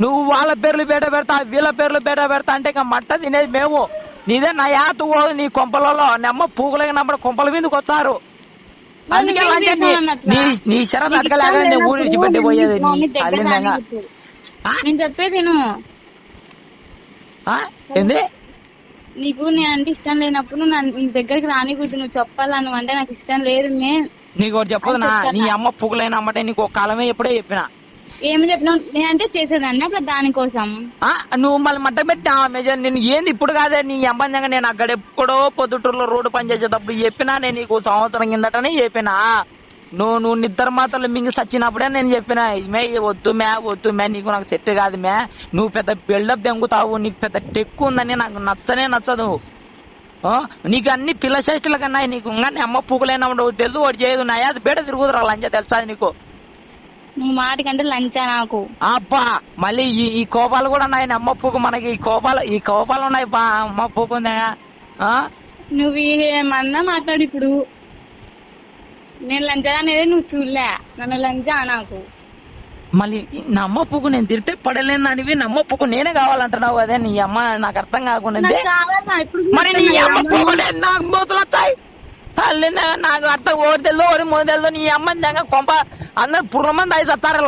నువ్వు వాళ్ళ పేర్లు బేట పెడతా వీళ్ళ పేర్లు బేట పెడతా అంటే ఇక మట్ట తినేది మేము. నీదే నా యాత పోదు నీ కొంపలలో నెమ్మ పూగులగినప్పుడు కొంపల మీదకి వచ్చారు. అందుకే నీ షరత్ అడగలేక నేను ఊరి నుంచి పెట్టి పోయేది. నేను చెప్పేది ఏంది నీకు నేను అంటే ఇష్టం లేనప్పుడు నీ దగ్గరికి రానికూడదు. నువ్వు చెప్పాలా నువ్వు అంటే నాకు ఇష్టం లేదు. నీకు ఒకటి చెప్పదు నా నీ అమ్మ పువ్వులైన అమ్మటే నీకు ఒక కాలమే ఎప్పుడే చెప్పిన. ఏమి చెప్పినావు? నేనంటే చేసేదాన్ని అప్పుడు దానికోసం. నువ్వు మళ్ళీ మట్ట పెట్టి నేను ఏంది ఇప్పుడు కాదే నీ అమ్మంగా నేను అక్కడ ఎప్పుడో పొద్దుటూరులో రోడ్డు పని చేసేటప్పుడు చెప్పినా. నేను నీకు సంవత్సరం కిందటనే చెప్పినా. నువ్వు నిద్ర మాత్రలు మింగి సచ్చినప్పుడే నేను చెప్పిన వద్దు మే నీకు నాకు సెట్ కాదు మే. నువ్వు పెద్ద బిల్డప్ దెంగుతావు. నీకు పెద్ద టెక్కు ఉందని నాకు నచ్చదు. నీకు అన్ని పిల్ల చేష్టల కన్నా నీకు ఇంకా అమ్మ పువ్వులైనప్పుడు తెలుసు ఒకటి చేయదు. నా అది బేట తిరుగుతురా లంచా తెలుసా నీకు? నువ్వు మాటకంటే లంచా నాకు. అబ్బా మళ్ళీ ఈ కోపాలు కూడా ఉన్నాయి. అమ్మ పువ్వు మనకి ఈ కోపాలు ఉన్నాయి. అమ్మ పువ్వు నువ్వు ఏమన్నా మాట్లాడు. ఇప్పుడు నేను లంచా అనేది నువ్వు చూడలే. నన్ను లంచా నాకు. మళ్ళీ నా అమ్మ పువ్వు నేను తిరిగితే పడలేను అనివి నమ్మ పువ్వు నేనే కావాలంటున్నావు అదే నీ అమ్మ. నాకు అర్థం కాకుండా మరి నీ అమ్మ పువ్వు నాకు బోతులు వచ్చాయి తల్లి. నాకు అర్థం ఓడి తెల్లో ఓడి మోదెల్లో నీ అమ్మ కొంప అందరు పుర్రమంది ఐదు వస్తారు.